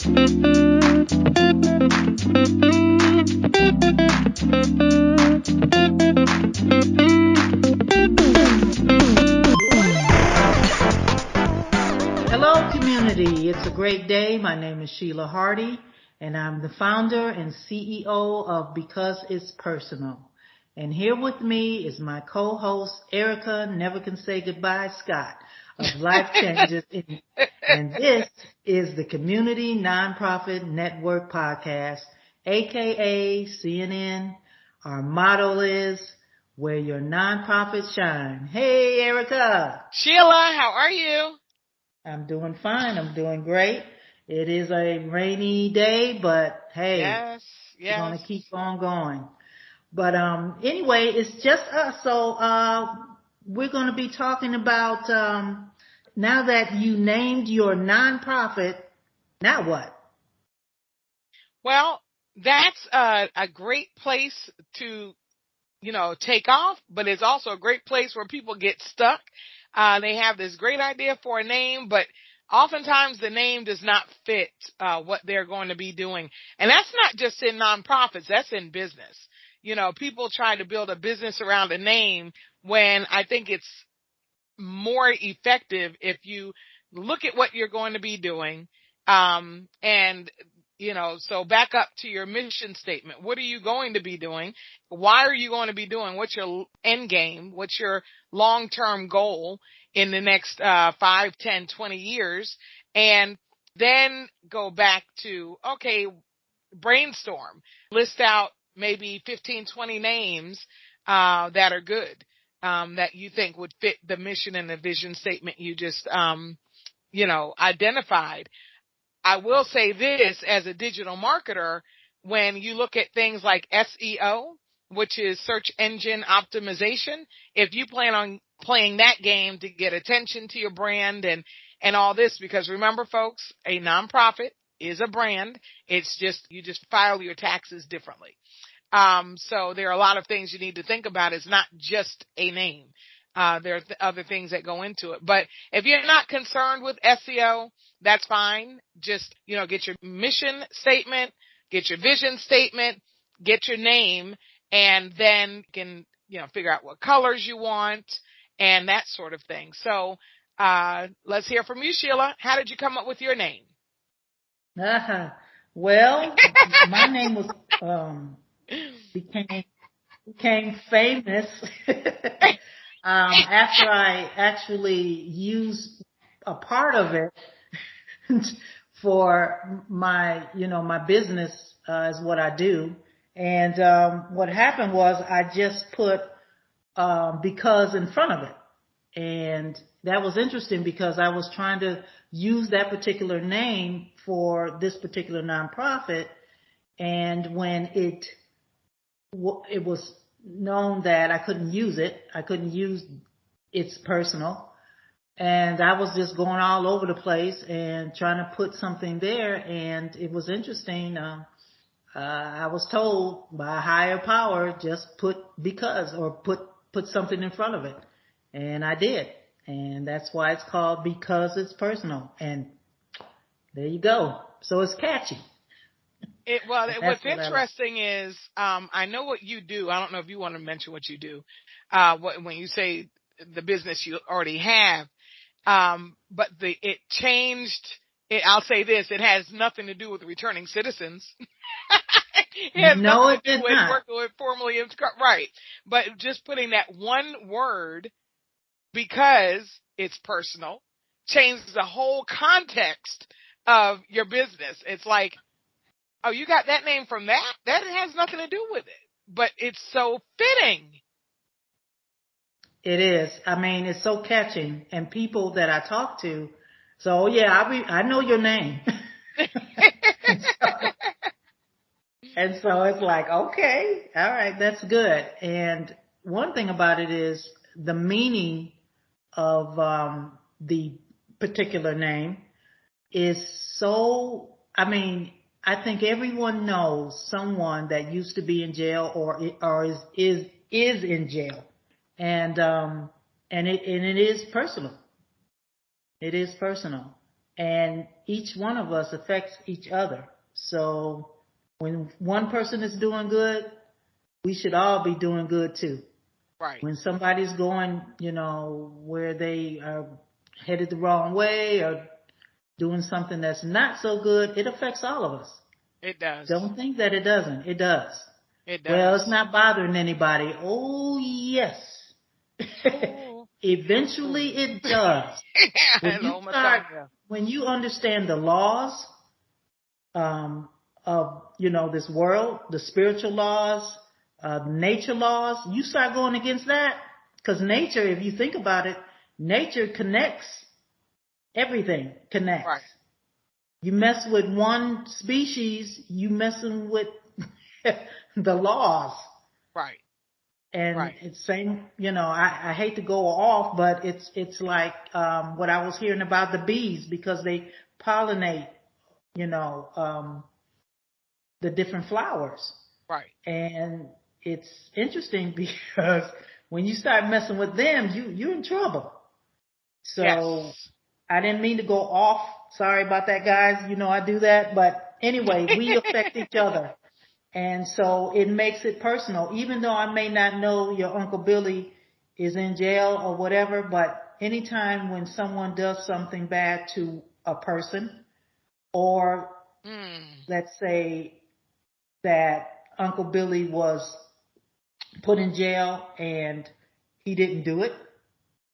Hello, community. It's a great day. My name is Sheila Hardy, and I'm the founder and CEO of Because It's Personal. And here with me is my co-host, Ericka Never Can Say Goodbye Scott of LifeChangers. And this is the Community Nonprofit Network Podcast, aka CNN. Our motto is, where your nonprofits shine. Hey, Ericka. Sheila, how are you? I'm doing fine. I'm doing great. It is a rainy day, but hey, yes. We're going to keep on going. But anyway, it's just us. So we're going to be talking about now that you named your nonprofit, now what? Well, that's a great place to, take off, but it's also a great place where people get stuck. They have this great idea for a name, but oftentimes the name does not fit what they're going to be doing. And that's not just in nonprofits, that's in business. People try to build a business around a name when I think it's more effective if you look at what you're going to be doing. So back up to your mission statement. What are you going to be doing? Why are you going to be doing? What's your end game? What's your long-term goal in the next 5, 10, 20 years? And then go back to, okay, brainstorm. List out maybe 15, 20 names that are good, that you think would fit the mission and the vision statement you just, identified. I will say this, as a digital marketer, when you look at things like SEO, which is search engine optimization, if you plan on playing that game to get attention to your brand and all this, because remember, folks, a nonprofit is a brand. It's just, you just file your taxes differently. So there are a lot of things you need to think about. It's not just a name. There are other things that go into it. But if you're not concerned with SEO, that's fine. Just, get your mission statement, get your vision statement, get your name, and then you can, figure out what colors you want and that sort of thing. So, let's hear from you, Sheila. How did you come up with your name? Well, my name was, became famous after I actually used a part of it for my, my business is what I do. And what happened was I just put because in front of it. And that was interesting because I was trying to use that particular name for this particular nonprofit. And when it was known that I couldn't use it's personal. And I was just going all over the place and trying to put something there. And it was interesting. I was told by a higher power, just put because, or put something in front of it. And I did. And that's why it's called Because It's Personal. And there you go. So it's catchy. What's interesting is, I know what you do. I don't know if you want to mention what you do, when you say the business you already have. But it changed. I'll say this: it has nothing to do with returning citizens. It has nothing to do with working with formally, right? But just putting that one word, because it's personal, changes the whole context of your business. It's like, oh, you got that name from that? That has nothing to do with it, but it's so fitting. It is. I mean, it's so catching, and people that I talk to, so yeah, I know your name. and so it's like, okay, all right, that's good. And one thing about it is the meaning of the particular name is so, I mean, I think everyone knows someone that used to be in jail or is in jail. And it is personal. It is personal. and each one of us affects each other. So when one person is doing good, we should all be doing good too. Right. When somebody's going, where they are headed the wrong way or doing something that's not so good, it affects all of us. It does. Don't think that it doesn't. It does. It does. Well, it's not bothering anybody. Oh, yes. Oh. Eventually it does. When you understand the laws of, this world, the spiritual laws, nature laws, you start going against that. Because nature, if you think about it, nature connects. Everything connects. Right. You mess with one species, you messing with the laws. Right. And it's same, I hate to go off, but it's like what I was hearing about the bees, because they pollinate, the different flowers. Right. And it's interesting because when you start messing with them, you're in trouble. So yes. I didn't mean to go off. Sorry about that, guys. I do that. But anyway, we affect each other. And so it makes it personal. Even though I may not know your Uncle Billy is in jail or whatever, but anytime when someone does something bad to a person, or let's say that Uncle Billy was put in jail and he didn't do it,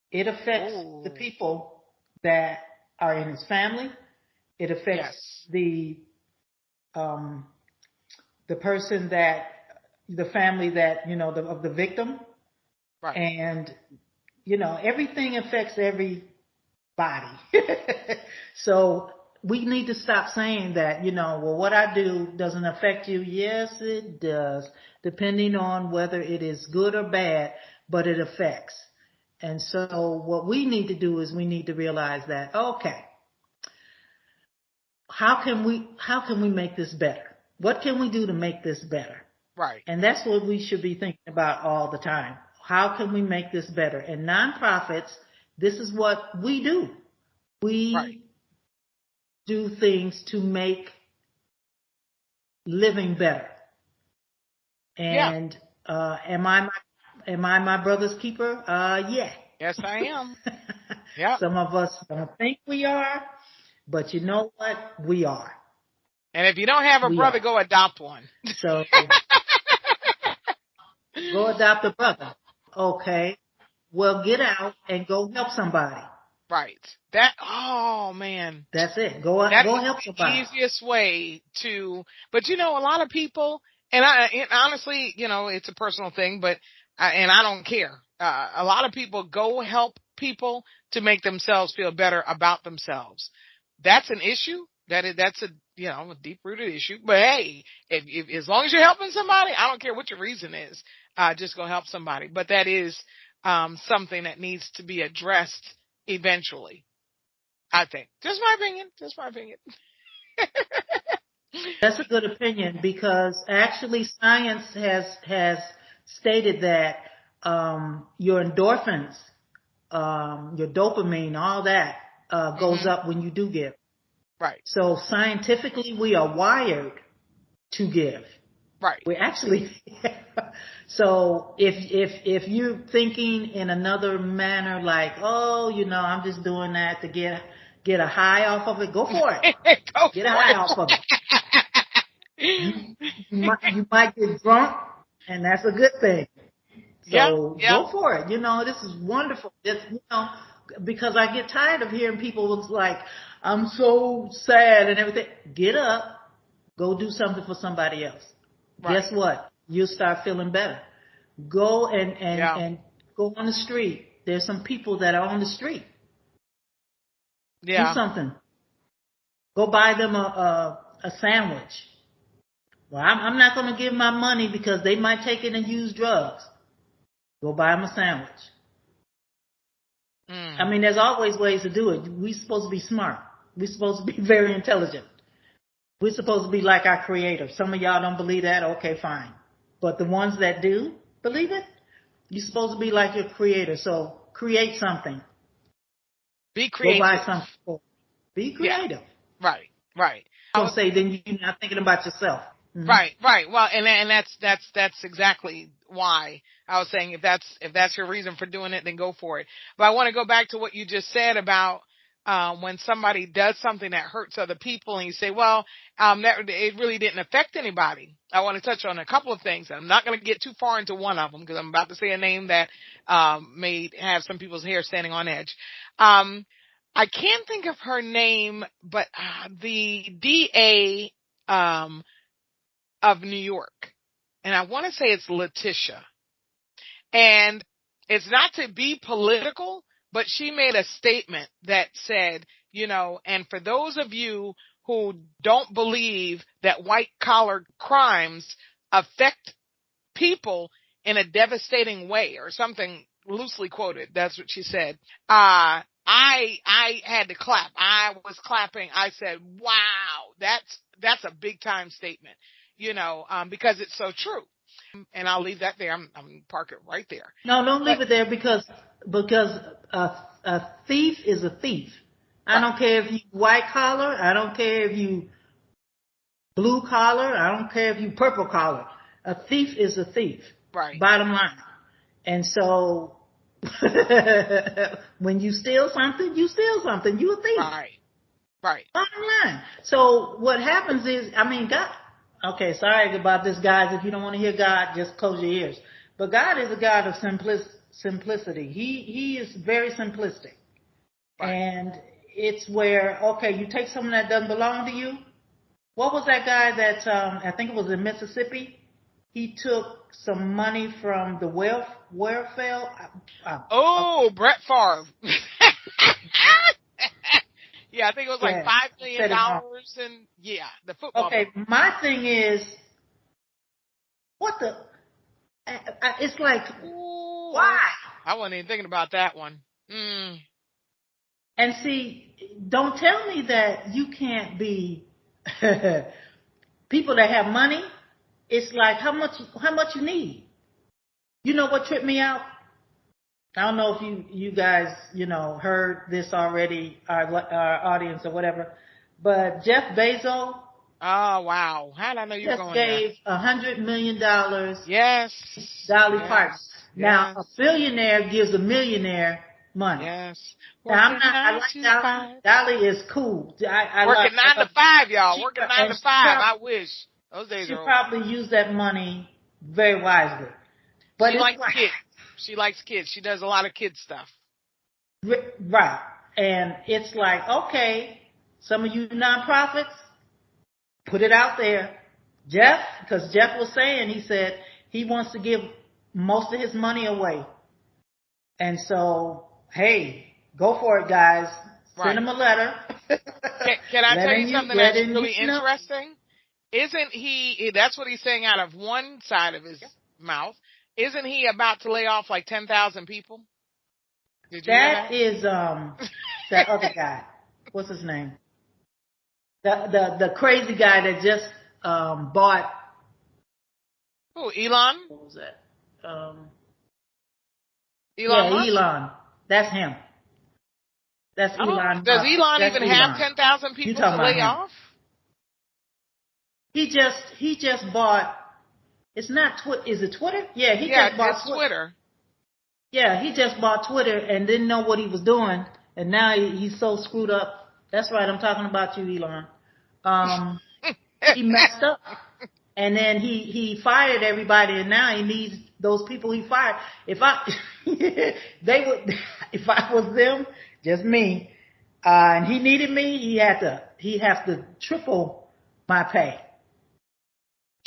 it affects the people that are in his family. It affects the person that, the family that, of the victim. Right. And, everything affects everybody. So we need to stop saying that, well, what I do doesn't affect you. Yes, it does, depending on whether it is good or bad, but it affects. And so what we need to do is we need to realize that, okay, how can we make this better? What can we do to make this better? Right. And that's what we should be thinking about all the time. How can we make this better? And nonprofits, this is what we do. We do things to make living better. And am I my brother's keeper? Yeah. Yes, I am. Yeah. Some of us don't think we are, but you know what? We are. And if you don't have a brother, go adopt one. So go adopt a brother. Okay. Well, get out and go help somebody. Right. Oh man. That's it. Go help somebody. The easiest way to, but a lot of people, and honestly, it's a personal thing, but I don't care. A lot of people go help people to make themselves feel better about themselves. That's an issue. That's a deep-rooted issue. But hey, if as long as you're helping somebody, I don't care what your reason is. Just go help somebody. But that is something that needs to be addressed eventually, I think. Just my opinion. That's a good opinion, because actually science has stated that your endorphins, your dopamine, all that goes up when you do give. Right. So scientifically, we are wired to give. Right. We actually. So if you're thinking in another manner, like, oh, I'm just doing that to get a high off of it, go for it. Get a high off of it. You might get drunk, and that's a good thing. So go for it. This is wonderful. Because I get tired of hearing people like, I'm so sad and everything. Get up, go do something for somebody else. Right. Guess what? You'll start feeling better. Go and go on the street. There's some people that are on the street. Yeah. Do something. Go buy them a sandwich. Well, I'm not going to give my money because they might take it and use drugs. Go buy them a sandwich. I mean, there's always ways to do it. We're supposed to be smart. We're supposed to be very intelligent. We're supposed to be like our creator. Some of y'all don't believe that. Okay, fine. But the ones that do believe it, you're supposed to be like your creator. So create something. Be creative. Go buy something. Be creative. Right. Don't say then you're not thinking about yourself. Mm-hmm. Right. Well, and that's exactly why I was saying if that's your reason for doing it, then go for it. But I want to go back to what you just said about when somebody does something that hurts other people, and you say, well, that it really didn't affect anybody. I want to touch on a couple of things. I'm not going to get too far into one of them because I'm about to say a name that may have some people's hair standing on edge. I can't think of her name, but the DA of New York, and I want to say it's Letitia. And it's not to be political, but she made a statement that said, and for those of you who don't believe that white collar crimes affect people in a devastating way, or something loosely quoted, that's what she said. I had to clap. I was clapping. I said, wow, that's a big time statement, because it's so true. And I'll leave that there. I'm park it right there. No, don't leave it there because a thief is a thief. I don't care if you white collar. I don't care if you blue collar. I don't care if you purple collar. A thief is a thief. Right. Bottom line. And so when you steal something, you steal something. You a thief. Right. Bottom line. So what happens is, God. Okay, sorry about this, guys. If you don't want to hear God, just close your ears. But God is a God of simplicity. He is very simplistic. Right. And it's where, okay, you take something that doesn't belong to you. What was that guy that, I think it was in Mississippi? He took some money from the welfare. Brett Favre. Yeah, I think it was like $5 million, and the football. Okay, my thing is, it's like, why? I wasn't even thinking about that one. And see, don't tell me that you can't be people that have money. It's like how much you need. You know what tripped me out? I don't know if you guys, heard this already, our audience or whatever, but Jeff Bezos. Oh, wow. How did I know you were going there? Just gave $100 million. Yes. Dolly Parton. Now, a billionaire gives a millionaire money. Yes. Now, I like Dolly. Dolly is cool. I working 9 to 5, y'all. Working 9 to 5. I wish. Those days she are over. probably used that money very wisely. But she likes kids. She likes kids. She does a lot of kid stuff. Right. And it's like, okay, some of you nonprofits, put it out there. Jeff, because Jeff was saying, he said he wants to give most of his money away. And so, hey, go for it, guys. Send him a letter. Can I tell you something that's really interesting? Isn't he, that's what he's saying out of one side of his mouth. Isn't he about to lay off like 10,000 people? Did you hear that? Is that other guy. What's his name? The crazy guy that just bought. Who, Elon? What was that? Elon Musk? Elon. That's him. That's Elon. Does Elon even have 10,000 people to lay off? He just bought. It's not Twitter. Is it Twitter? Yeah, he just bought Twitter. Yeah, he just bought Twitter and didn't know what he was doing, and now he's so screwed up. That's right, I'm talking about you, Elon. He messed up, and then he fired everybody, and now he needs those people he fired. If I was them, just me, and he needed me, he'd have to triple my pay.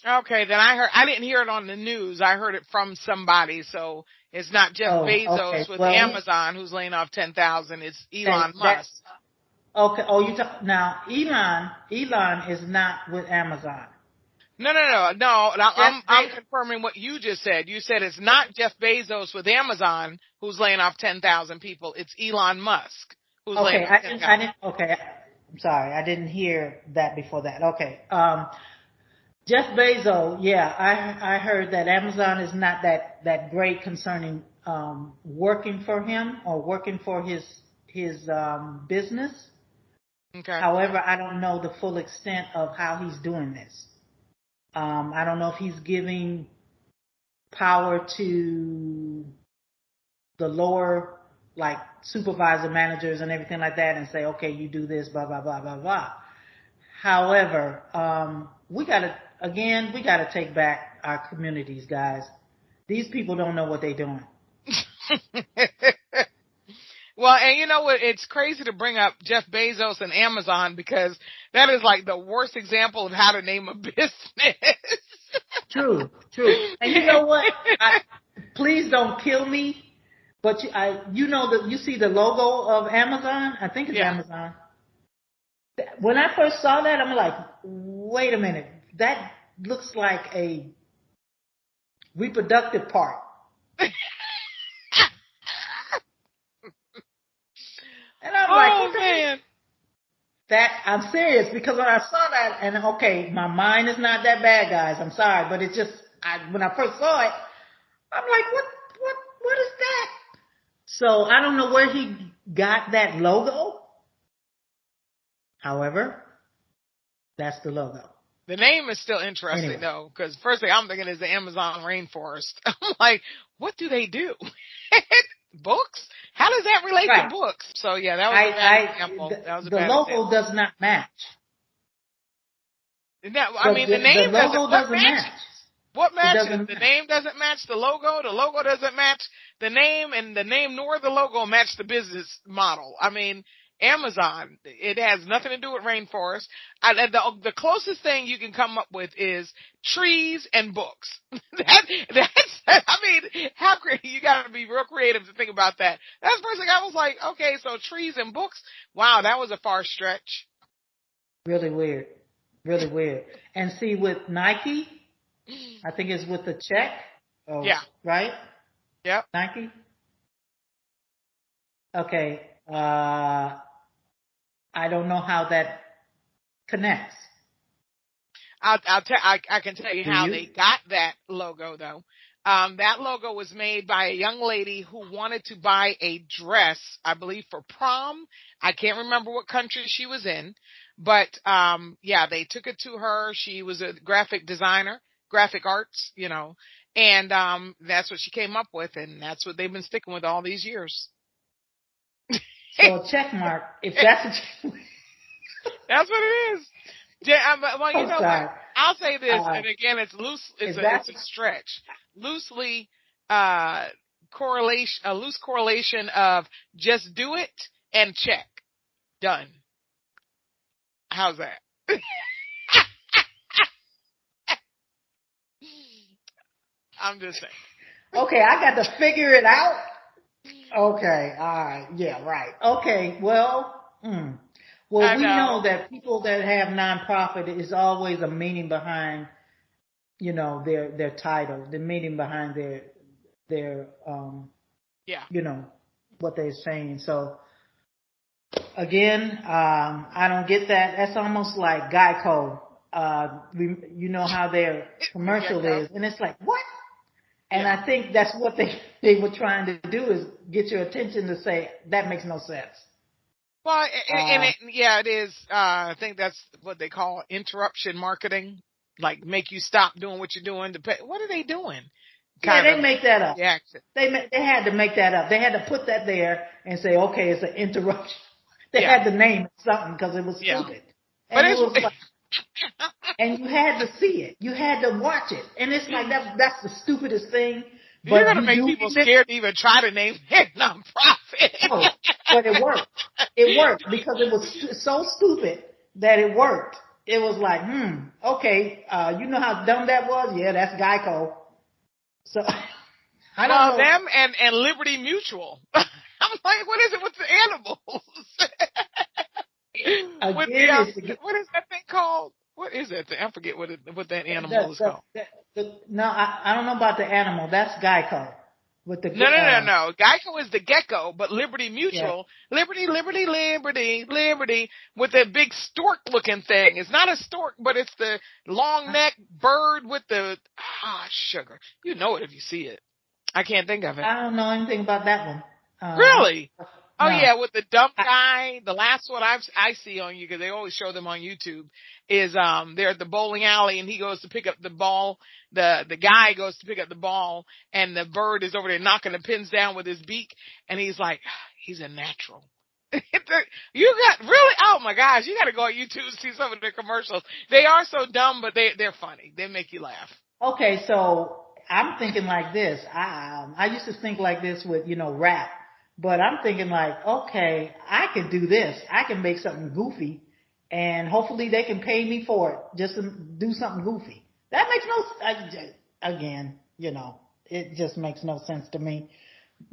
Okay, then I didn't hear it on the news. I heard it from somebody. So it's not Jeff Bezos with Amazon who's laying off 10,000. It's Elon Musk. Okay. Now Elon is not with Amazon. No. I'm confirming what you just said. You said it's not Jeff Bezos with Amazon who's laying off 10,000 people. It's Elon Musk who's laying off 10,000. Okay. I'm sorry. I didn't hear that before that. Okay. Jeff Bezos, I heard that Amazon is not that great concerning working for him or working for his business. Okay. However, I don't know the full extent of how he's doing this. I don't know if he's giving power to the lower, like supervisor managers and everything like that, and say, okay, you do this, blah, blah, blah, blah, blah. However, we gotta take back our communities, guys. These people don't know what they're doing. Well, and you know what? It's crazy to bring up Jeff Bezos and Amazon, because that is like the worst example of how to name a business. True. And you know what? Please don't kill me, but you see the logo of Amazon? I think it's Amazon. When I first saw that, I'm like, wait a minute. That looks like a reproductive part. And I'm like, man. I'm serious, because when I saw that, and okay, my mind is not that bad, guys. I'm sorry, but it's just, when I first saw it, I'm like, what is that? So I don't know where he got that logo. However, that's the logo. The name is still interesting, though, because first thing I'm thinking is the Amazon rainforest. I'm like, what do they do? Books? How does that relate to books? So yeah, that was a bad example. The logo does not match. No, I mean, the name doesn't match. What matches? The name doesn't match the logo. The logo doesn't match the name, and the name nor the logo match the business model. I mean, Amazon, it has nothing to do with rainforest. The closest thing you can come up with is trees and books. That's, I mean, how creative, you gotta be real creative to think about that. That's the first thing I was like, okay, so trees and books. Wow, that was a far stretch. Really weird. And see, with Nike, I think it's with the check. Oh, yeah. Right? Yep. Nike? Okay. I don't know how that connects. I can tell you how they got that logo, though. That logo was made by a young lady who wanted to buy a dress, I believe, for prom. I can't remember what country she was in, but they took it to her. She was a graphic designer, graphic arts, and that's what she came up with, and that's what they've been sticking with all these years. So a check mark, if that's a check mark. That's what it is. Well, you know what? I'll say this, and again, it's loose. It's a stretch. Loosely, a loose correlation of just do it and check. Done. How's that? I'm just saying. Okay, I got to figure it out. Okay, all right, yeah, right. Okay, well, Well, we know that people that have nonprofit is always a meaning behind, their title, the meaning behind their what they're saying. So again, I don't get that. That's almost like Geico. You know how their commercial is, and it's like, what? And I think that's what they were trying to do, is get your attention to say that makes no sense. Well, it is. I think that's what they call interruption marketing, like make you stop doing what you're doing to pay. What are they doing? They make that up. Yeah, they had to make that up. They had to put that there and say, okay, it's an interruption. They had to name it something because it was stupid. And it was like, and you had to see it. You had to watch it. And it's like, that's the stupidest thing. But you're going to make people scared to even try to name their nonprofit. Oh, but it worked. It worked because it was so stupid that it worked. It was like, okay, you know how dumb that was? Yeah, that's Geico. So, I don't know. Them and Liberty Mutual. I'm like, what is it with the animals? What is that thing called? What is that thing? I forget what that animal is called. No, I don't know about the animal. That's Geico. With the No. Geico is the gecko, but Liberty Mutual, Liberty, with that big stork-looking thing. It's not a stork, but it's the long-necked bird with the sugar. You know it if you see it. I can't think of it. I don't know anything about that one. Really? Oh No. yeah, with the dump guy. The last one I see on you, because they always show them on YouTube, is they're at the bowling alley and he goes to pick up the ball. The guy goes to pick up the ball and the bird is over there knocking the pins down with his beak, and he's like, he's a natural. You got really, oh my gosh, you got to go on YouTube and see some of their commercials. They are so dumb, but they're funny. They make you laugh. Okay, so I'm thinking like this. I used to think like this with, rap, but I'm thinking like, okay, I can do this. I can make something goofy, and hopefully they can pay me for it just to do something goofy. That makes again, it just makes no sense to me,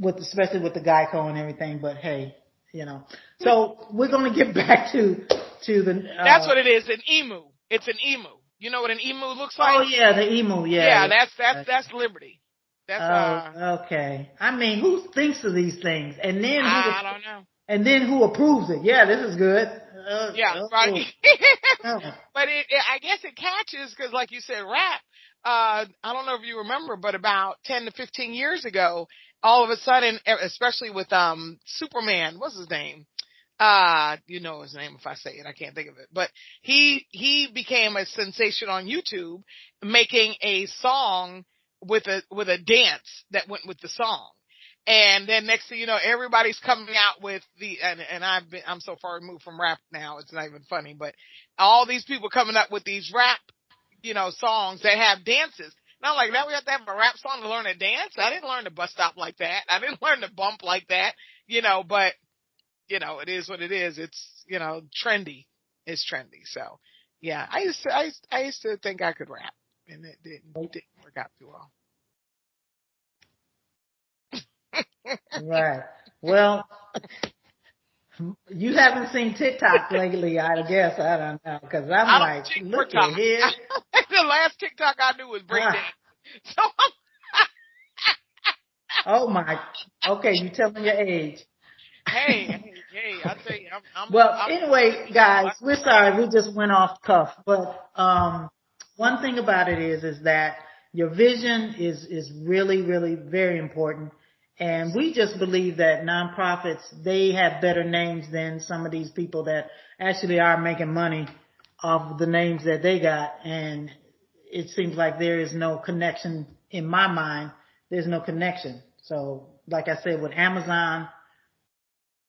especially with the Geico and everything. But hey, so we're gonna get back to the. That's what it is. An emu. It's an emu. You know what an emu looks like? Oh yeah, the emu. Yeah, Yeah. that's Liberty. That's okay. I mean, who thinks of these things? And then I don't know. And then who approves it? Yeah, this is good. Yeah, right. Oh. But I guess it catches because, like you said, rap. I don't know if you remember, but about 10 to 15 years ago, all of a sudden, especially with Superman, what's his name? You know his name if I say it, I can't think of it. But he became a sensation on YouTube, making a song with a dance that went with the song. And then next thing you know, everybody's coming out with and I'm so far removed from rap now, it's not even funny, but all these people coming up with these rap, songs that have dances. And I'm like, now we have to have a rap song to learn to dance? I didn't learn to bus stop like that. I didn't learn to bump like that, but it is what it is. It's, trendy. It's trendy. So yeah, I used to think I could rap, and it didn't work out too well. Right. Well, you haven't seen TikTok lately, I guess. I don't know, because I'm like, look at here. The last TikTok I knew was breakdance. So oh my. Okay, you tell me your age. Hey, I tell you, anyway, guys, we're sorry we just went off cuff, but one thing about it is that your vision is really, really very important. And we just believe that nonprofits, they have better names than some of these people that actually are making money off of the names that they got. And it seems like there is no connection in my mind. There's no connection. So like I said, with Amazon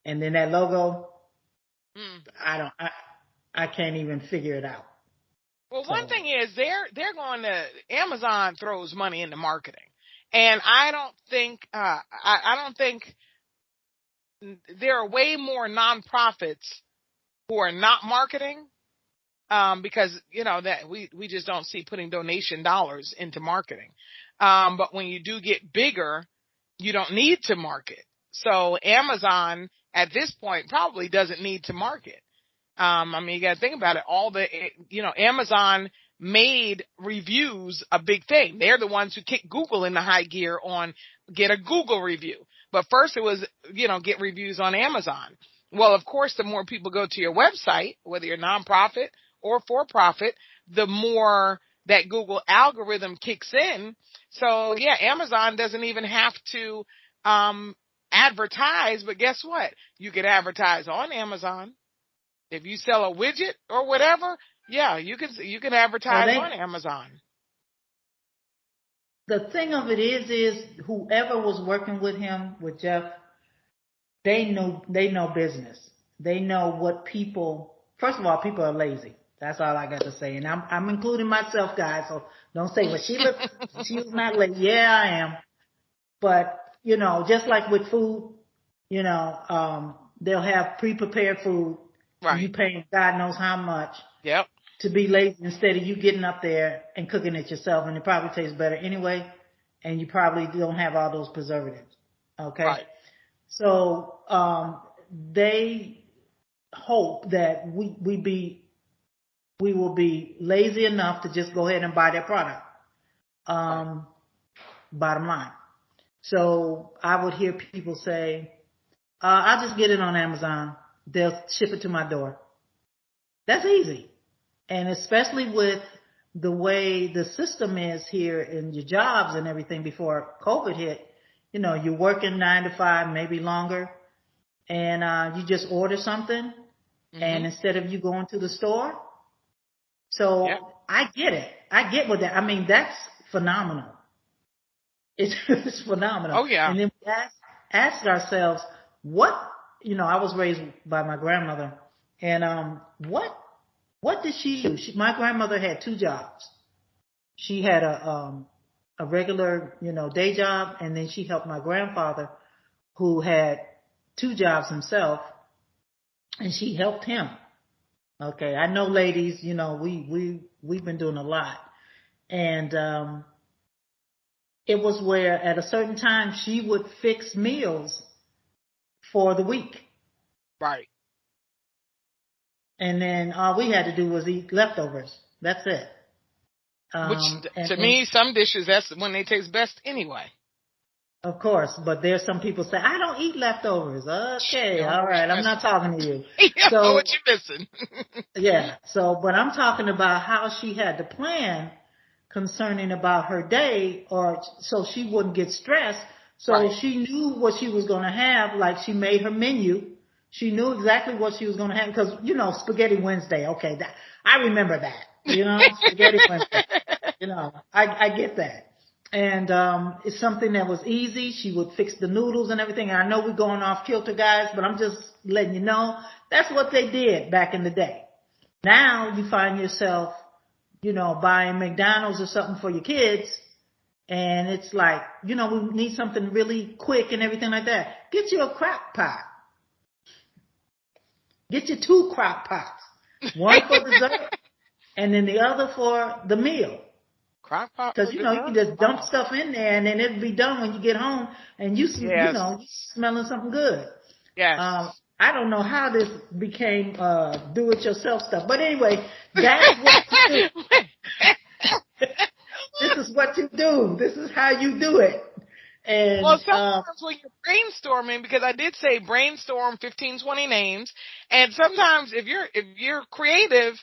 and then that logo, I can't even figure it out. Well, one thing is they're going to, Amazon throws money into marketing. And I don't think there are way more nonprofits who are not marketing, because, that we just don't see putting donation dollars into marketing. But when you do get bigger, you don't need to market. So Amazon at this point probably doesn't need to market. You got to think about it. Amazon made reviews a big thing. They're the ones who kicked Google into high gear on get a Google review. But first it was, get reviews on Amazon. Well, of course, the more people go to your website, whether you're nonprofit or for profit, the more that Google algorithm kicks in. So yeah, Amazon doesn't even have to, advertise, but guess what? You can advertise on Amazon. If you sell a widget or whatever, yeah, you can advertise on Amazon. The thing of it is whoever was working with him, with Jeff, they know business. They know what people. First of all, people are lazy. That's all I got to say, and I'm including myself, guys. So don't say, well, Sheila's not lazy. Yeah, I am. But just like with food, they'll have pre-prepared food. Right. You paying God knows how much. Yep. To be lazy instead of you getting up there and cooking it yourself, and it probably tastes better anyway, and you probably don't have all those preservatives. Okay. Right. So they hope that we will be lazy enough to just go ahead and buy their product. Bottom line. So I would hear people say, I'll just get it on Amazon. They'll ship it to my door. That's easy. And especially with the way the system is here in your jobs and everything before COVID hit, you're working 9 to 5, maybe longer. and you just order something, and instead of you going to the store. So I get it. I get what that. I mean, that's phenomenal. It's phenomenal. Oh yeah. And then we ask ourselves, what, I was raised by my grandmother, and what did she do? My grandmother had 2 jobs. She had a regular, day job, and then she helped my grandfather, who had 2 jobs himself, and she helped him. Okay, I know, ladies, we've been doing a lot, and it was where at a certain time she would fix meals for the week. Right. And then all we had to do was eat leftovers. That's it. Which, to me, some dishes, that's when they taste best anyway. Of course, but there's some people say, I don't eat leftovers. Okay, all right, I'm not talking to you. Yeah, so, what you missing? Yeah, but I'm talking about how she had to plan concerning about her day, or so she wouldn't get stressed. So she knew what she was going to have. Like, she made her menu. She knew exactly what she was going to have because, Spaghetti Wednesday. Okay, I remember that. Spaghetti Wednesday. I get that. And it's something that was easy. She would fix the noodles and everything. And I know we're going off kilter, guys, but I'm just letting you know that's what they did back in the day. Now you find yourself, buying McDonald's or something for your kids, and it's like, we need something really quick and everything like that. Get you a crock pot. Get you 2 crock pots. One for dessert and then the other for the meal. Crock pot. Because, you can just dump stuff in there and then it'll be done when you get home and you smelling something good. Yes. I don't know how this became do-it-yourself stuff. But anyway, that's what you do. This is what you do. This is how you do it. And, well, sometimes when you're brainstorming, because I did say brainstorm 15, 20 names, and sometimes if you're creative,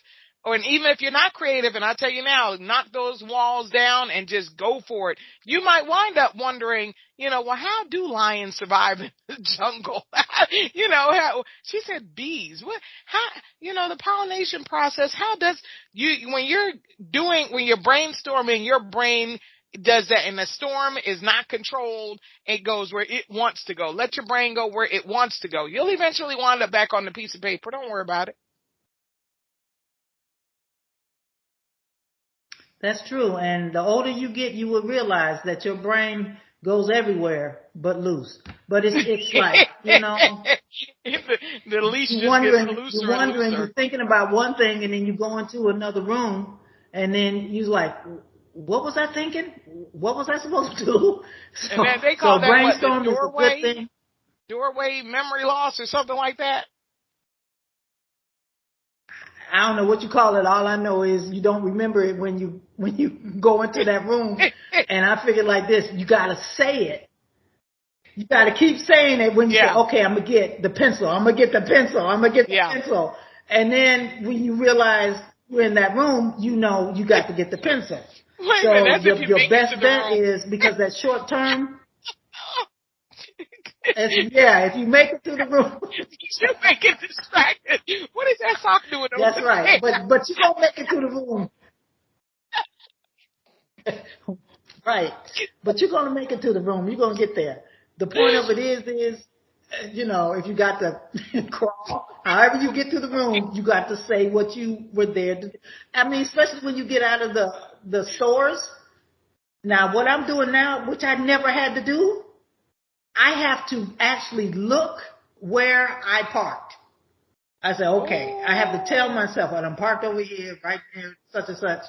and even if you're not creative, and I tell you now, knock those walls down and just go for it. You might wind up wondering, well, how do lions survive in the jungle? She said bees. What? How? The pollination process. How does when you're brainstorming, your brain does that, and the storm is not controlled. It goes where it wants to go. Let your brain go where it wants to go. You'll eventually wind up back on the piece of paper. Don't worry about it. That's true. And the older you get, you will realize that your brain goes everywhere but loose. But it's like, the leash just gets looser. You're wondering, you're thinking about one thing, and then you go into another room, and then you're like, what was I thinking? What was I supposed to do? And then they call that brainstorm the doorway, is a good thing. Doorway memory loss or something like that. I don't know what you call it. All I know is you don't remember it when you go into that room. And I figured like this, you gotta say it. You gotta keep saying it when you say, okay, I'm gonna get the pencil. I'm gonna get the pencil. I'm gonna get the pencil. And then when you realize you're in that room, you got to get the pencil. Wait so a minute, your best bet is, because that short term. If you make it through the room. You make it distracted. What is that sock doing over That's right. But you don't make it through the room. Right. But you're going to make it to the room. You're going to get there. The point of it is, if you got to crawl, however you get to the room, you got to say what you were there to do. I mean, especially when you get out of the stores. Now, what I'm doing now, which I never had to do, I have to actually look where I parked. I say, okay, I have to tell myself, I'm parked over here, right there, such and such.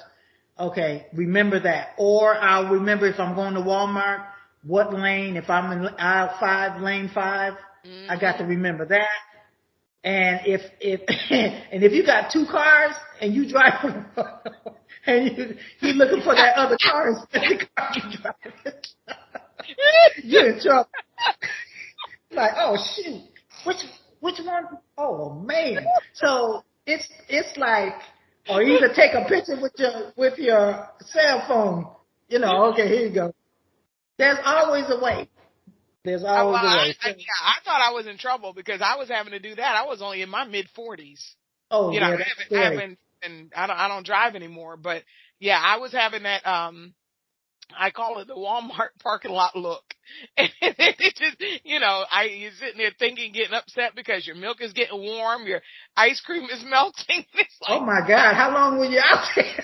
Okay, remember that. Or I'll remember if I'm going to Walmart, what lane, if I'm in aisle 5, lane 5, I got to remember that. And if you got 2 cars and you drive and you're looking for that other car instead of the car you drive, you're in trouble. Like, oh shoot, which one? Oh man. So it's like, or either take a picture with your cell phone. Okay, here you go. There's always a way. There's always a way. I thought I was in trouble because I was having to do that. I was only in my mid-40s. Oh, You know, yeah, that's scary. and I don't drive anymore, but yeah, I was having that, I call it the Walmart parking lot look. And it just, you're sitting there thinking, getting upset because your milk is getting warm, your ice cream is melting. It's Oh like, my God, how long were you out there?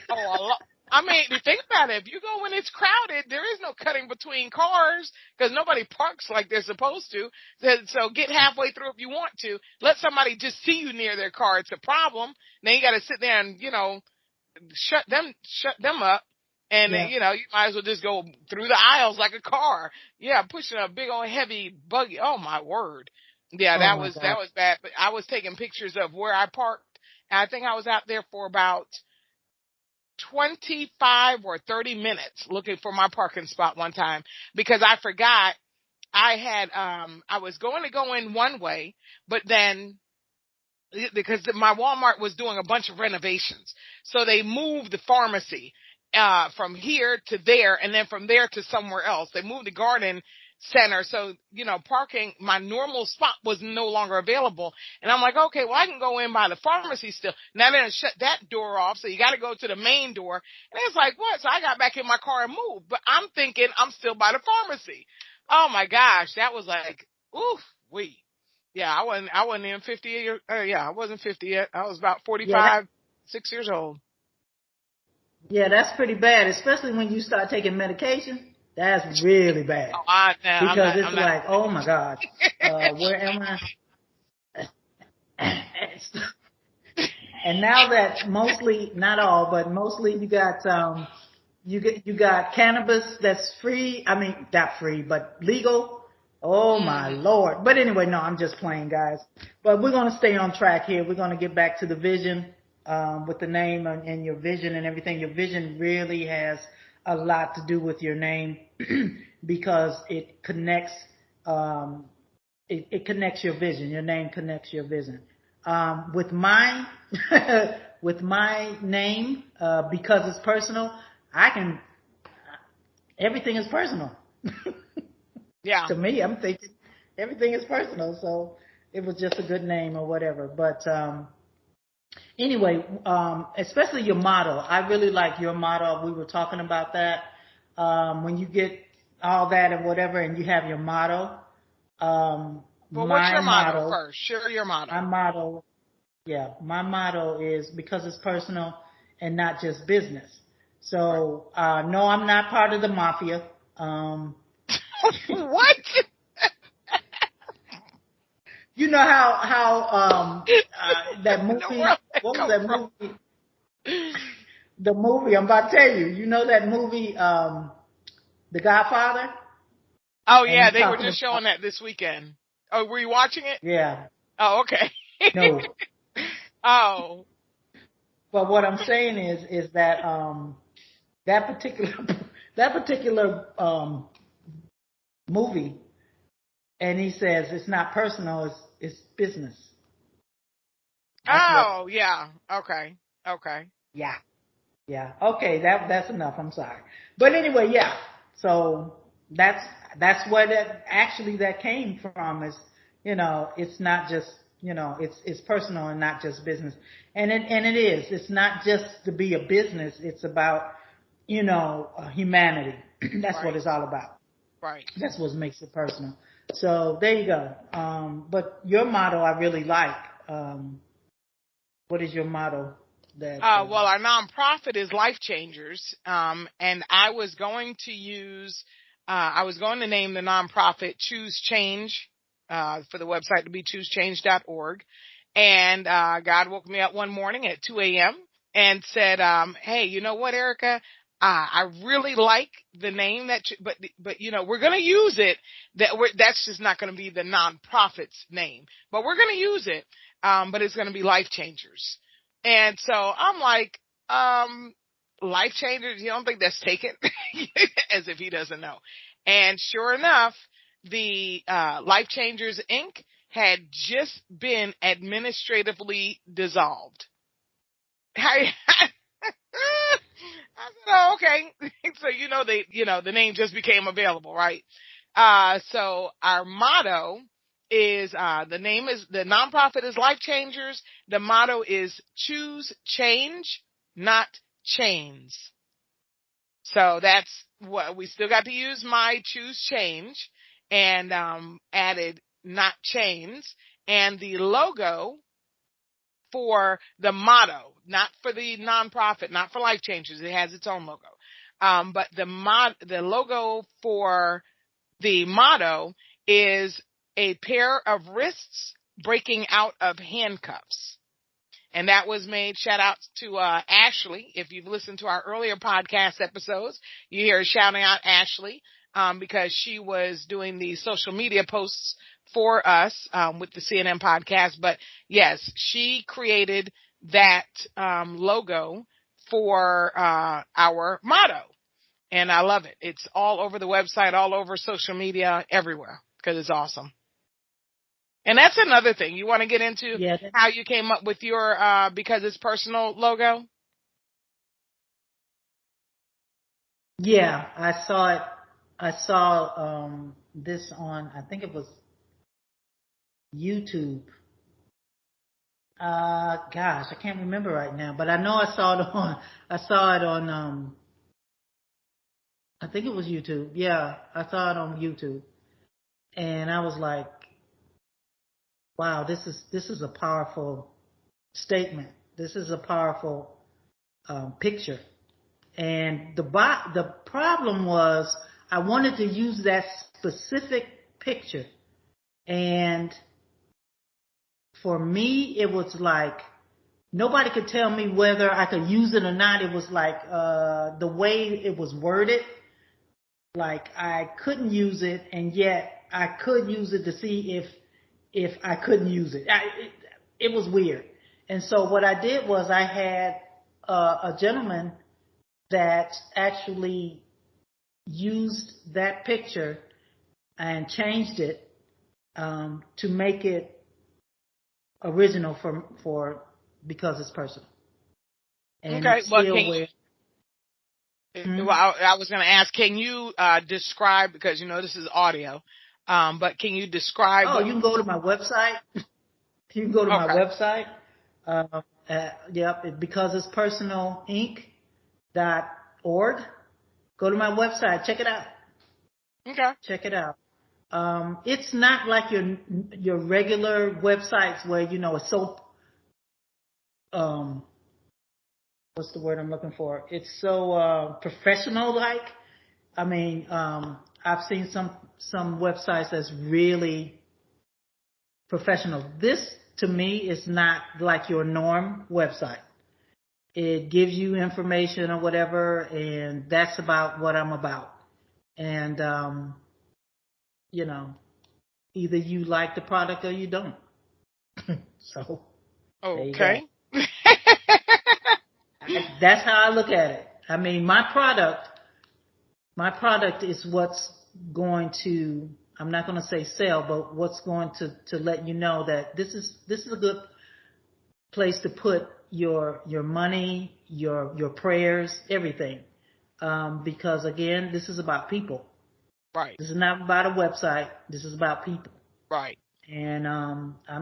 oh, a lot. I mean, think about it. If you go when it's crowded, there is no cutting between cars because nobody parks like they're supposed to. So get halfway through if you want to. Let somebody just see you near their car. It's a problem. Then you got to sit there and, shut them up. And, Yeah. you might as well just go through the aisles like a car. Yeah, pushing a big old heavy buggy. Oh, my word. Yeah, Oh that my was God. bad. But I was taking pictures of where I parked. And I think I was out there for about 25 or 30 minutes looking for my parking spot one time because I forgot I was going to go in one way, but then because my Walmart was doing a bunch of renovations. So they moved the pharmacy from here to there and then from there to somewhere else. They moved the garden center. So, parking, my normal spot was no longer available. And I'm like, okay, well, I can go in by the pharmacy still. Now they're going to shut that door off. So you got to go to the main door. And it's like, what? So I got back in my car and moved. But I'm thinking I'm still by the pharmacy. Oh my gosh. That was like, oof, wee. Yeah, I wasn't even 50 years, I wasn't 50 yet. I was about Yeah, 45, 6 years old. yeah, that's pretty bad, especially when you start taking medication. That's really bad Oh, because it's I'm not. like, oh my God, where am I? And now that mostly, not all, but mostly you got you got cannabis that's free. I mean, not free, but legal. Oh my Mm. Lord. But anyway, no, I'm just playing, guys. But we're going to stay on track here. We're going to get back to the vision with the name and your vision and everything. Your vision really has a lot to do with your name because it connects it connects your vision. Your name connects your vision. With my with my name, because it's personal, I can. Everything is personal. Yeah. To me, I'm thinking everything is personal. So it was just a good name or whatever. But anyway, especially your motto. I really like your motto. We were talking about that. When you get all that and whatever, and you have your motto. Well, what's My your motto motto. first? Share your My motto. motto. Yeah, my motto is because it's personal and not just business. Right. So no, I'm not part of the mafia. What? You know how that In the movie, world that what was come that from? movie? The movie, I'm about to tell you. You know that movie, The Godfather? Oh And yeah, he's they were talking just about, showing that this weekend. Oh, were you watching it? yeah, Oh, okay. no. Oh. But what I'm saying is that that particular that particular movie, and he says it's not personal, it's business. That's what. Oh, yeah. Okay. Okay. Yeah. Yeah. Okay. That's enough. I'm sorry. But anyway, yeah. So that's where that actually that came from is, it's not just, it's personal and not just business. And it is. It's not just to be a business. It's about, humanity. That's what Right. it's all about. Right. That's what makes it personal. So there you go. But your motto I really like. What is your motto? That Well, our nonprofit is LifeChangers, and I was going to name the nonprofit Choose Change, for the website to be choosechange.org. And, God woke me up one morning at 2 a.m. and said, hey, you know what, Ericka? I really like the name but we're going to use it. That's just not going to be the nonprofit's name, but we're going to use it. But it's going to be LifeChangers. And so I'm like, Life Changers, you don't think that's taken? As if he doesn't know. And sure enough, the Life Changers Inc. had just been administratively dissolved. I said, oh, okay. So the name just became available, right? So our motto is, the nonprofit is LifeChangers. The motto is choose change, not chains. So that's what we still got to use, my choose change, and added not chains, and the logo for the motto, not for the nonprofit, not for LifeChangers. It has its own logo. But the logo for the motto is a pair of wrists breaking out of handcuffs. And that was made, shout out to Ashley. If you've listened to our earlier podcast episodes, you hear her shouting out Ashley because she was doing the social media posts for us with the CNN podcast. But yes, she created that logo for our motto. And I love it. It's all over the website, all over social media, everywhere, because it's awesome. And that's another thing. You want to get into how you came up with your because it's personal logo? Yeah, I saw it. I saw this on, I think it was YouTube. Gosh, I can't remember right now, but I know I saw it on I think it was YouTube. Yeah, I saw it on YouTube. And I was like, wow, this is a powerful statement. This is a powerful picture. And the problem was I wanted to use that specific picture. And for me, it was like nobody could tell me whether I could use it or not. It was like the way it was worded, like I couldn't use it, and yet I could use it to see if I couldn't use it. It was weird. And so what I did was I had a gentleman that actually used that picture and changed it to make it original for because it's personal. And okay, it's still well, I was going to ask, can you describe, because this is audio, but can you describe? Oh, you can go to my website. You can go to my website. Yep, because it's personal Inc.org. Go to my website. Check it out. Okay. Check it out. It's not like your regular websites where it's so what's the word I'm looking for? It's so professional like. I mean, I've seen some websites that's really professional. This to me is not like your norm website. It gives you information or whatever, and that's about what I'm about. And either you like the product or you don't. So okay. That's how I look at it. I mean, my product is what's going to, I'm not going to say sell, but what's going to let you know that this is a good place to put your money, your prayers, everything. Because again, this is about people. Right. This is not about a website. This is about people. Right. And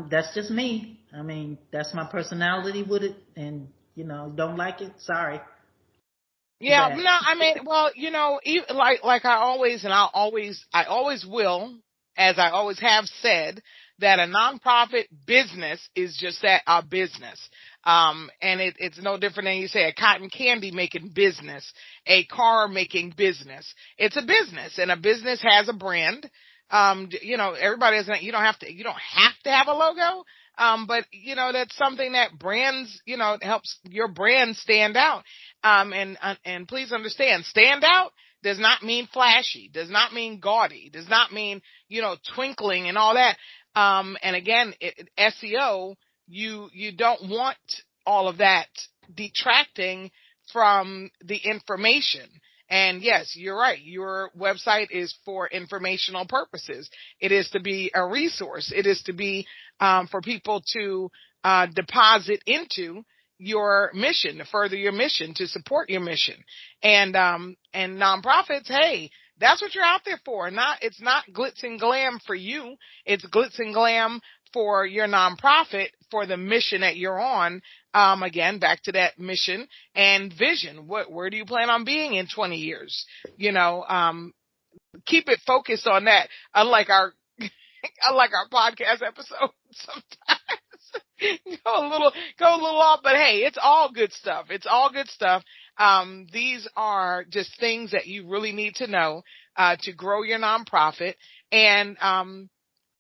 that's just me. I mean, that's my personality with it. And don't like it, sorry. Yeah, no, I mean, well, like I always, and I always will, as I always have said, that a nonprofit business is just that, a business. And it's no different than you say a cotton candy making business, a car making business. It's a business, and a business has a brand. Everybody doesn't, you don't have to have a logo. But that's something that brands, helps your brand stand out. And please understand, stand out does not mean flashy, does not mean gaudy, does not mean, twinkling and all that. And again, SEO, you don't want all of that detracting from the information. And yes, you're right. Your website is for informational purposes. It is to be a resource. It is to be for people to deposit into your mission, to further your mission, to support your mission. And nonprofits, hey, That's what you're out there for. It's not glitz and glam for you. It's glitz and glam for your nonprofit, for the mission that you're on. Again, back to that mission and vision. Where do you plan on being in 20 years? Keep it focused on that. Unlike our podcast episode sometimes go a little off, but hey, it's all good stuff. It's all good stuff. These are just things that you really need to know, to grow your nonprofit. And,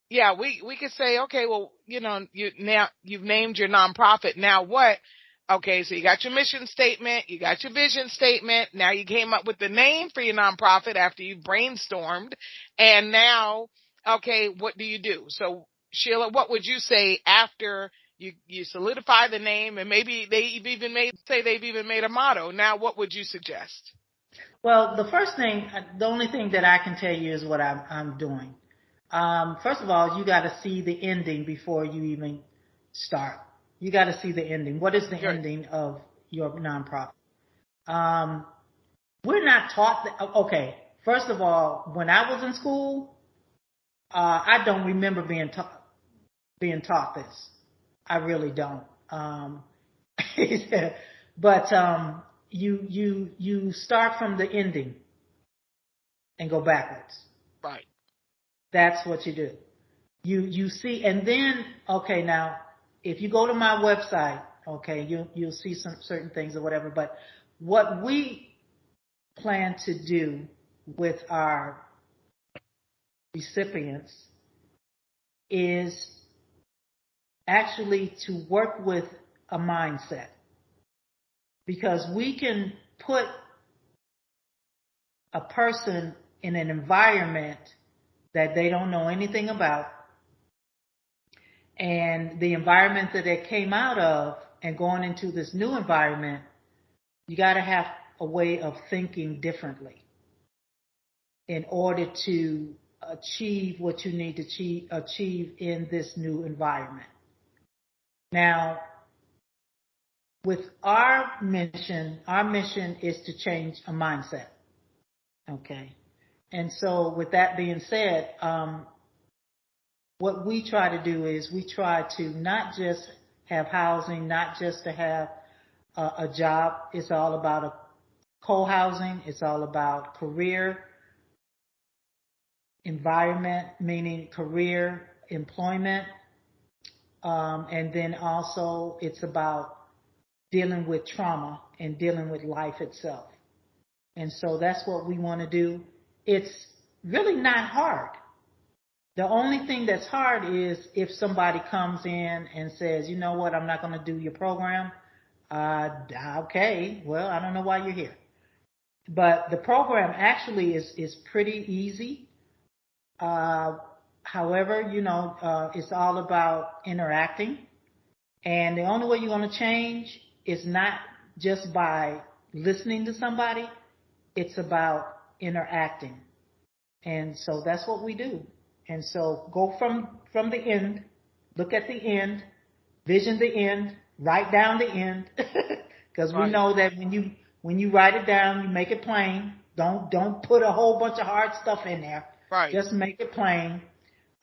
yeah, we could say, okay, well, you've named your nonprofit. Now what? Okay, so you got your mission statement, you got your vision statement. Now you came up with the name for your nonprofit after you brainstormed. And now, okay, what do you do? So Sheila, what would you say after you solidify the name, and maybe they've even made a motto? Now, what would you suggest? Well, the only thing that I can tell you is what I'm doing. First of all, you got to see the ending before you even start. You got to see the ending. What is the ending of your nonprofit? We're not taught that. Okay, first of all, when I was in school, I don't remember being taught this. I really don't. But you start from the ending and go backwards. Right. That's what you do. You see, and then, okay, now, if you go to my website, okay, you'll see some certain things or whatever, but what we plan to do with our recipients is actually to work with a mindset, because we can put a person in an environment that they don't know anything about, and the environment that they came out of and going into this new environment, you got to have a way of thinking differently in order to achieve what you need to achieve in this new environment. Now, with our mission is to change a mindset. Okay. And so with that being said, what we try to do is we try to not just have housing, not just to have a job. It's all about a co-housing. It's all about career environment, meaning career employment. And then also it's about dealing with trauma and dealing with life itself. And so that's what we want to do. It's really not hard. The only thing that's hard is if somebody comes in and says, you know what, I'm not going to do your program. Okay, well, I don't know why you're here. But the program actually is pretty easy. However, it's all about interacting. And the only way you're going to change is not just by listening to somebody. It's about interacting. And so that's what we do. And so go from the end, look at the end, vision the end, write down the end, because we know that when you write it down, you make it plain. Don't put a whole bunch of hard stuff in there. Right. Just make it plain,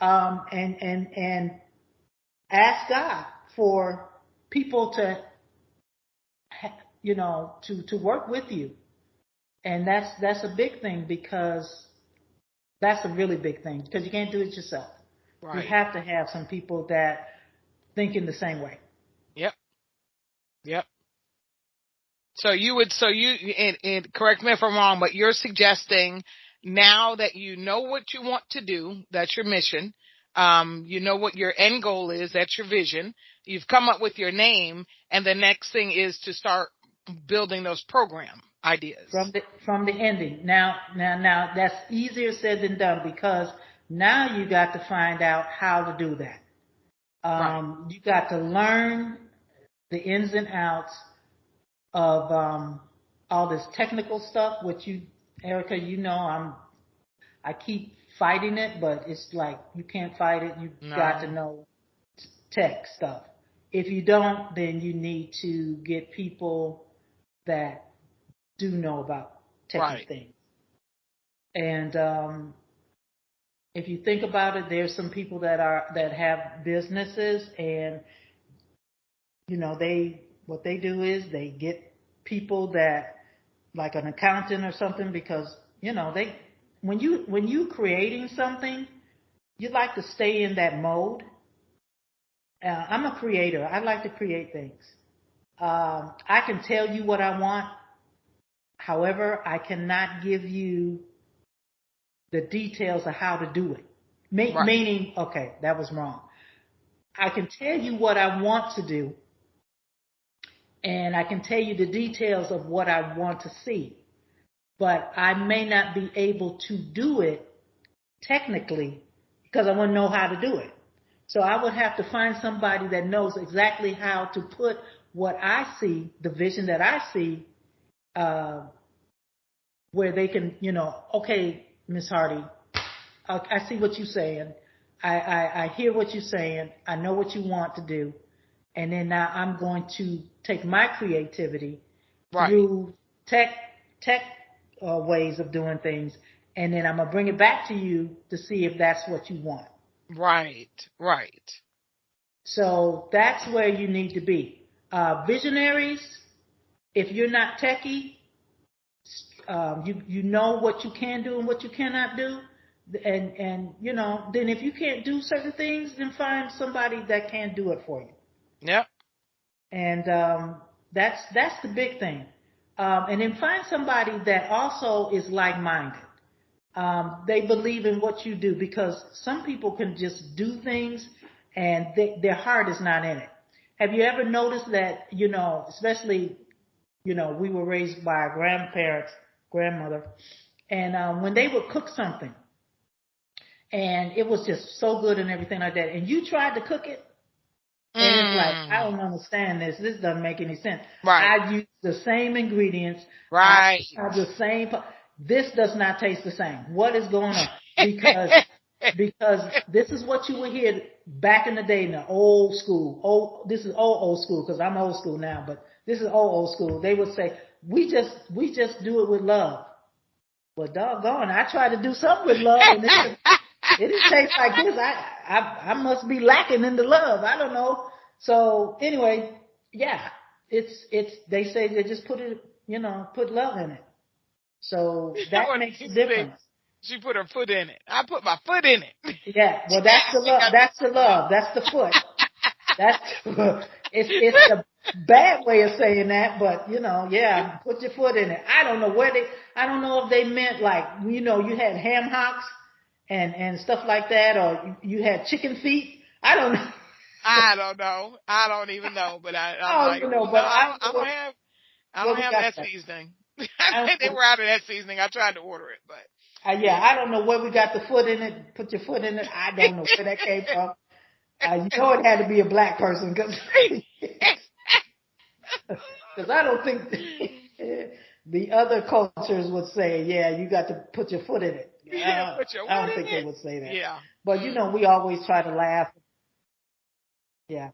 and ask God for people to work with you, and that's a big thing, because that's a really big thing, because you can't do it yourself. Right. You have to have some people that think in the same way. Yep. So and correct me if I'm wrong, but you're suggesting, now that you know what you want to do, that's your mission, you know what your end goal is, that's your vision, you've come up with your name, and the next thing is to start building those program ideas. From the ending. Now that's easier said than done, because now you got to find out how to do that. You got to learn the ins and outs of all this technical stuff, which Ericka, I keep fighting it, but it's like you can't fight it. You got to know tech stuff. If you don't, then you need to get people that do know about technical things. And if you think about it, there's some people that have businesses, and what they do is they get people that, like an accountant or something, because they when you creating something, you like to stay in that mode. I'm a creator. I like to create things. I can tell you what I want. However, I cannot give you the details of how to do it. Right. Meaning, okay, that was wrong. I can tell you what I want to do, and I can tell you the details of what I want to see, but I may not be able to do it technically because I wouldn't know how to do it. So I would have to find somebody that knows exactly how to put what I see, the vision that I see, where they can, okay, Miss Hardy, I see what you're saying. I hear what you're saying. I know what you want to do. And then now I'm going to take my creativity through tech ways of doing things, and then I'm going to bring it back to you to see if that's what you want. Right. So that's where you need to be. Visionaries, if you're not techie, you know what you can do and what you cannot do. And then if you can't do certain things, then find somebody that can do it for you. Yep. And that's the big thing. And then find somebody that also is like-minded. They believe in what you do, because some people can just do things and their heart is not in it. Have you ever noticed that, especially, we were raised by our grandmother, and when they would cook something and it was just so good and everything like that, and you tried to cook it, and it's like, I don't understand this. This doesn't make any sense. Right. I use the same ingredients. Right. I have the same. This does not taste the same. What is going on? Because this is what you would hear back in the day in the old school. This is old school, because I'm old school now, but this is old school. They would say, we just do it with love. Well, doggone, I tried to do something with love, and it didn't taste like this. I must be lacking in the love. I don't know. So anyway, yeah, they say they just put love in it. So that makes a difference. She put her foot in it. I put my foot in it. Yeah, well, that's the love. That's the love. That's the foot. It's a bad way of saying that, but yeah, put your foot in it. I don't know if they meant like, you had ham hocks and stuff like that, or you had chicken feet. I don't know. I don't know. I don't even know, but I don't have that seasoning. They were out of that seasoning. I tried to order it, but I don't know where we got the foot in it. Put your foot in it. I don't know where that came from. It had to be a black person, because I don't think the other cultures would say, yeah, you got to put your foot in it. I don't think they would say that. Yeah. But we always try to laugh. Yeah.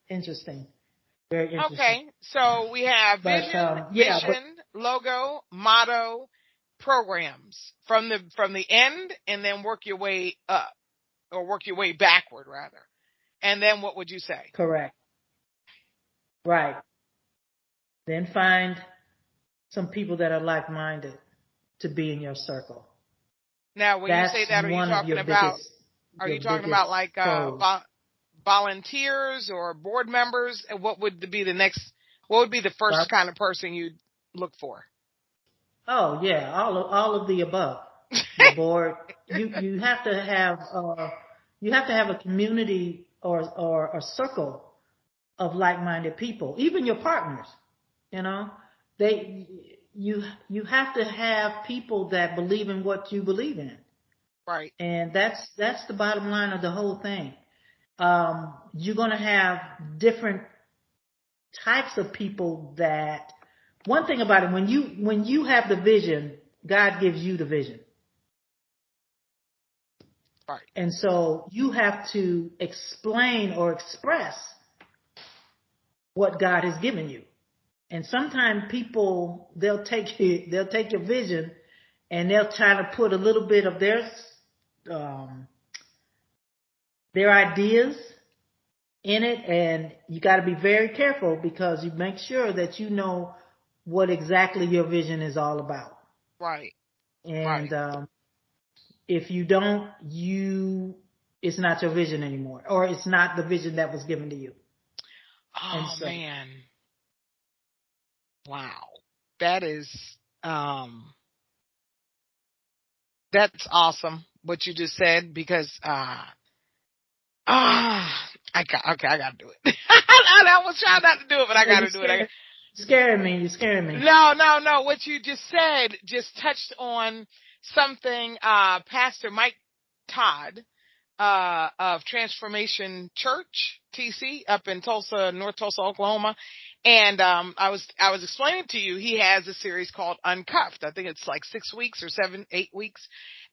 Interesting. Very interesting. Okay, so we have vision, logo, motto, programs from the end, and then work your way up, or work your way backward rather. And then what would you say? Correct. Right. Then find some people that are like-minded to be in your circle. Now, when you say that, are you talking about like volunteers or board members? And what would be the first kind of person you'd look for? Oh yeah, all of the above. The board. You have to have a community or a circle of like-minded people. Even your partners. You have to have people that believe in what you believe in. Right. And that's the bottom line of the whole thing. You're going to have different types of people that, one thing about it, when you have the vision, God gives you the vision. Right. And so you have to explain or express what God has given you. And sometimes people, they'll take your vision and they'll try to put a little bit of their ideas in it, and you got to be very careful because you make sure that you know what exactly your vision is all about. Right. And Right. if you don't, it's not your vision anymore, or it's not the vision that was given to you. And Oh so man. Wow. That is that's awesome what you just said because I gotta do it. I was trying not to do it, but I gotta do it. You're scaring me. You're scaring me. No. What you just said just touched on something Pastor Mike Todd of Transformation Church, TC, up in Tulsa, North Tulsa, Oklahoma. And I was explaining to you, he has a series called Uncuffed. I think it's like 6 weeks or 8 weeks.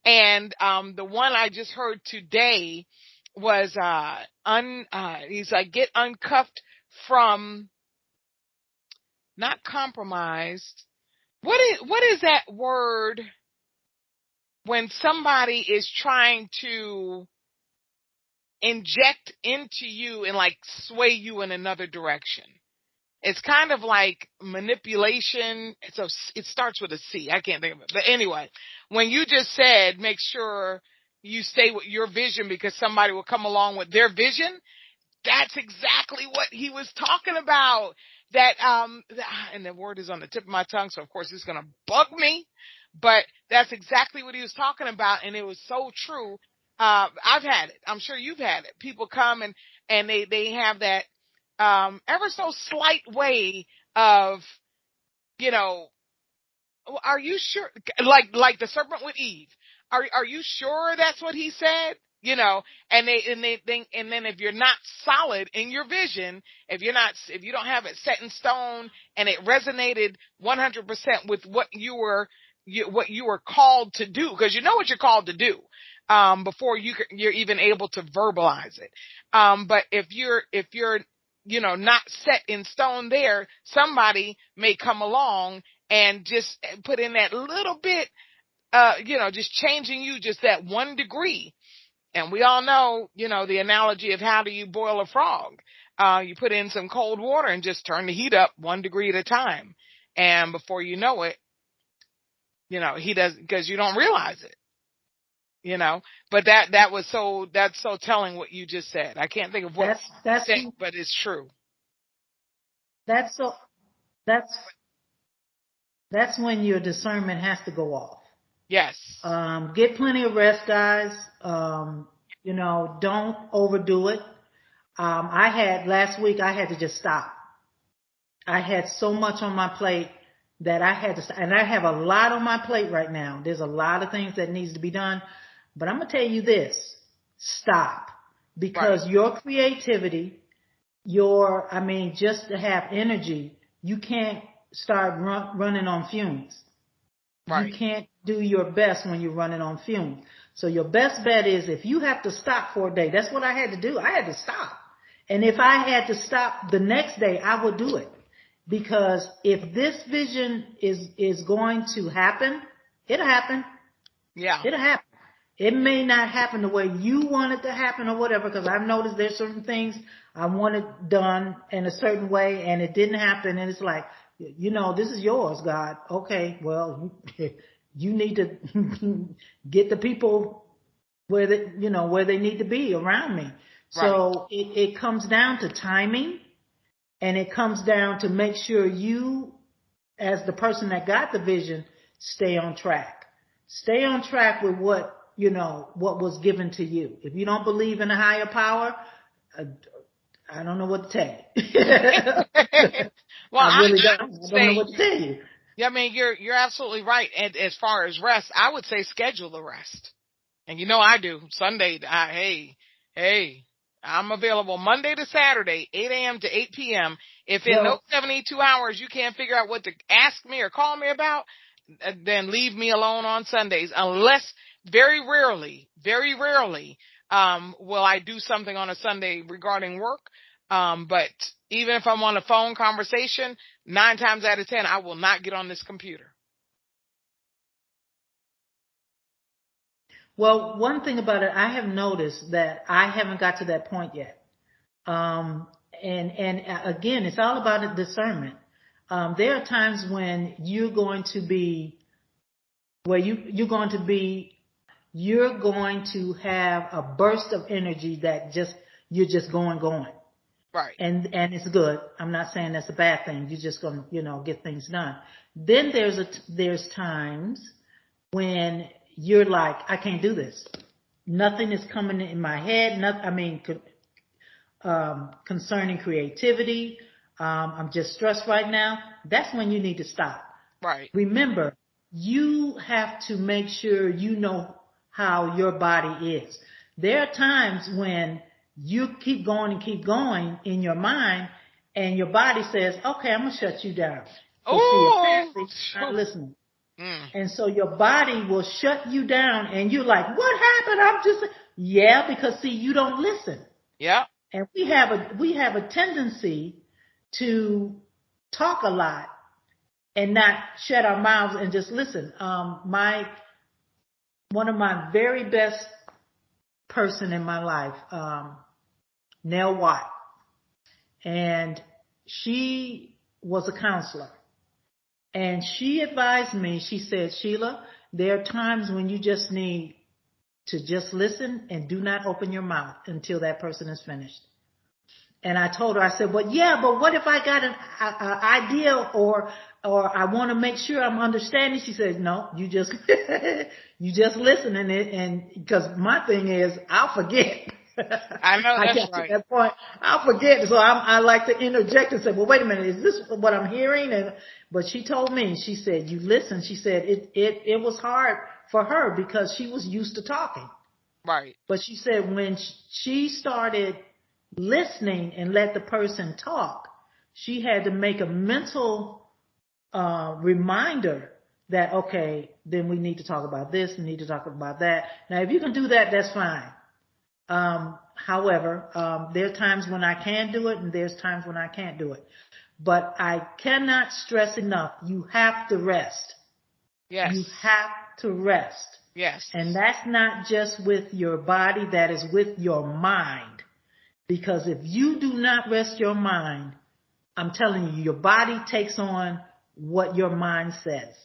And the one I just heard today was he's like, get uncuffed from not compromised. What is that word when somebody is trying to inject into you and like sway you in another direction? It's kind of like manipulation. It starts with a C. I can't think of it. But anyway, when you just said make sure you stay with your vision because somebody will come along with their vision, that's exactly what he was talking about. That and the word is on the tip of my tongue, so of course it's going to bug me, but that's exactly what he was talking about, and it was so true. I've had it. I'm sure you've had it. People come and they have that ever so slight way of, you know, are you sure? Like the serpent with Eve. Are you sure that's what he said? You know, and then if you're not solid in your vision, if you don't have it set in stone and it resonated 100% with what you were called to do, because you know what you're called to do, before you're even able to verbalize it. But if you're not set in stone there, somebody may come along and just put in that little bit, just changing you just that 1 degree. And we all know, the analogy of how do you boil a frog? You put in some cold water and just turn the heat up 1 degree at a time. And before you know it, he does, because you don't realize it, but that's so telling what you just said. I can't think of what you said, but it's true. That's so, that's, that's when your discernment has to go off. Yes. Get plenty of rest, guys. Don't overdo it. Last week, I had to just stop. I had so much on my plate that I had to stop. And I have a lot on my plate right now. There's a lot of things that needs to be done. But I'm going to tell you this, stop. Because Right. your creativity, just to have energy, you can't start running on fumes. You Right. can't do your best when you're running on fumes. So your best bet is if you have to stop for a day. That's what I had to do. I had to stop. And if I had to stop the next day, I would do it. Because if this vision is going to happen, it'll happen. Yeah. It'll happen. It may not happen the way you want it to happen or whatever, because I've noticed there's certain things I wanted done in a certain way and it didn't happen. And it's like, this is yours, God. Okay, well, you need to get the people where they need to be around me. Right. So it comes down to timing, and it comes down to make sure you, as the person that got the vision, stay on track. Stay on track with what was given to you. If you don't believe in a higher power, I don't know what to tell you. Well, I really don't. I would I don't know say, what to tell you. yeah, I mean, you're absolutely right. And as far as rest, I would say schedule the rest. And I do. Sunday, hey, I'm available Monday to Saturday, 8 a.m. to 8 p.m. If in those 72 hours you can't figure out what to ask me or call me about, then leave me alone on Sundays, unless very rarely, will I do something on a Sunday regarding work. But even if I'm on a phone conversation, 9 times out of 10, I will not get on this computer. Well, one thing about it, I have noticed that I haven't got to that point yet. And again, it's all about discernment. There are times when you're going to be where you're going to have a burst of energy that you're just going. Right. And it's good. I'm not saying that's a bad thing. You're just going to, get things done. Then there's times when you're like, I can't do this. Nothing is coming in my head. Concerning creativity. I'm just stressed right now. That's when you need to stop. Right. Remember, you have to make sure you know how your body is. There are times when you keep going in your mind, and your body says, okay, I'm going to shut you down. So apparently you're not listening. And so your body will shut you down, and you're like, what happened? Because you don't listen. Yeah. And we have a tendency to talk a lot and not shut our mouths and just listen. One of my very best person in my life, Nell Watt, and she was a counselor, and she advised me. She said, Sheila, there are times when you just need to just listen and do not open your mouth until that person is finished. And I told her, I said, but what if I got an idea or I want to make sure I'm understanding? She said, no, you just listen, and because my thing is, I'll forget. I know that's I get right. to that point, I'll forget. So I like to interject and say, well, wait a minute, is this what I'm hearing? But she told me, she said, you listen. She said it was hard for her because she was used to talking. Right. But she said when she started listening and let the person talk, she had to make a mental reminder that, okay, then we need to talk about this, we need to talk about that. Now, if you can do that, that's fine. However, there are times when I can do it and there's times when I can't do it. But I cannot stress enough, you have to rest. Yes. You have to rest. Yes. And that's not just with your body, that is with your mind. Because if you do not rest your mind, I'm telling you, your body takes on what your mind says.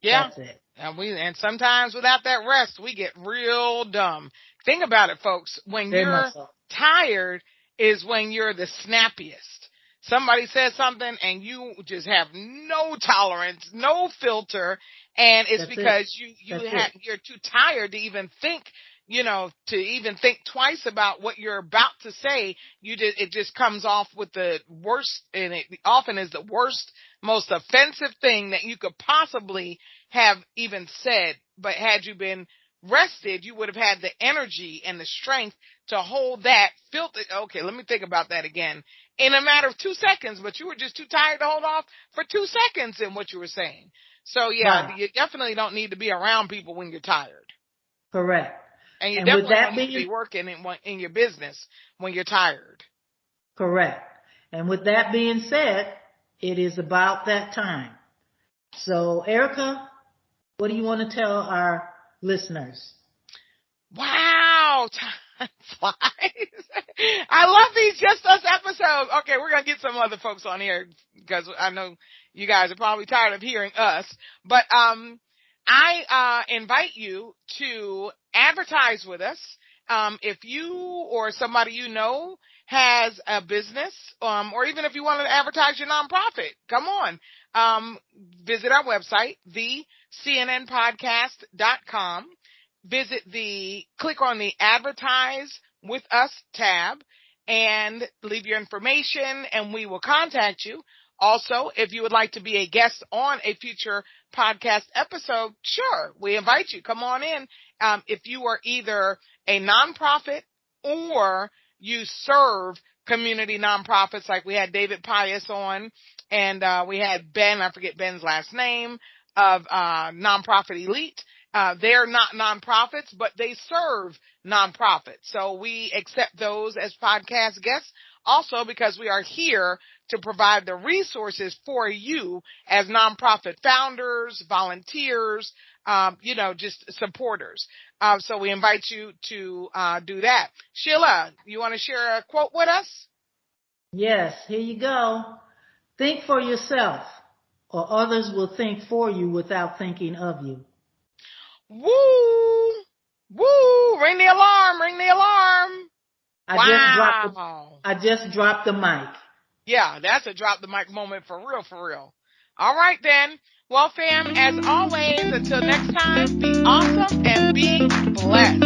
Yeah. That's it. And sometimes without that rest, we get real dumb. Think about it, folks. When you're tired is when you're the snappiest. Somebody says something and you just have no tolerance, no filter, and it's because you're too tired to even think, to even think twice about what you're about to say. It just comes off with the worst, and it often is the worst, most offensive thing that you could possibly have even said. But had you been rested, you would have had the energy and the strength to hold that filter. Okay, let me think about that again in a matter of 2 seconds, but you were just too tired to hold off for 2 seconds in what you were saying. So yeah, You definitely don't need to be around people when you're tired. Correct. And you definitely don't need to be working in your business when you're tired. Correct. And with that being said, it is about that time. So, Ericka, what do you want to tell our listeners? Wow, time flies. I love these Just Us episodes. Okay, we're going to get some other folks on here because I know you guys are probably tired of hearing us. But I invite you to advertise with us. If you or somebody you know has a business, or even if you want to advertise your nonprofit, come on. Visit our website, thecnnpodcast.com. Click on the Advertise with Us tab and leave your information, and we will contact you. Also, if you would like to be a guest on a future podcast episode, sure, we invite you. Come on in. If you are either a nonprofit or you serve community nonprofits, like we had David Pius on, and we had Ben, I forget Ben's last name, of Nonprofit Elite. They're not nonprofits, but they serve nonprofits. So we accept those as podcast guests also because we are here to provide the resources for you as nonprofit founders, volunteers, just supporters. So we invite you to do that. Sheila, you want to share a quote with us? Yes, here you go. Think for yourself, or others will think for you without thinking of you. Woo! Woo! Ring the alarm! Ring the alarm! Wow! I just dropped the mic. Yeah, that's a drop the mic moment for real, for real. All right then. Well, fam, as always, until next time, be awesome and be blessed.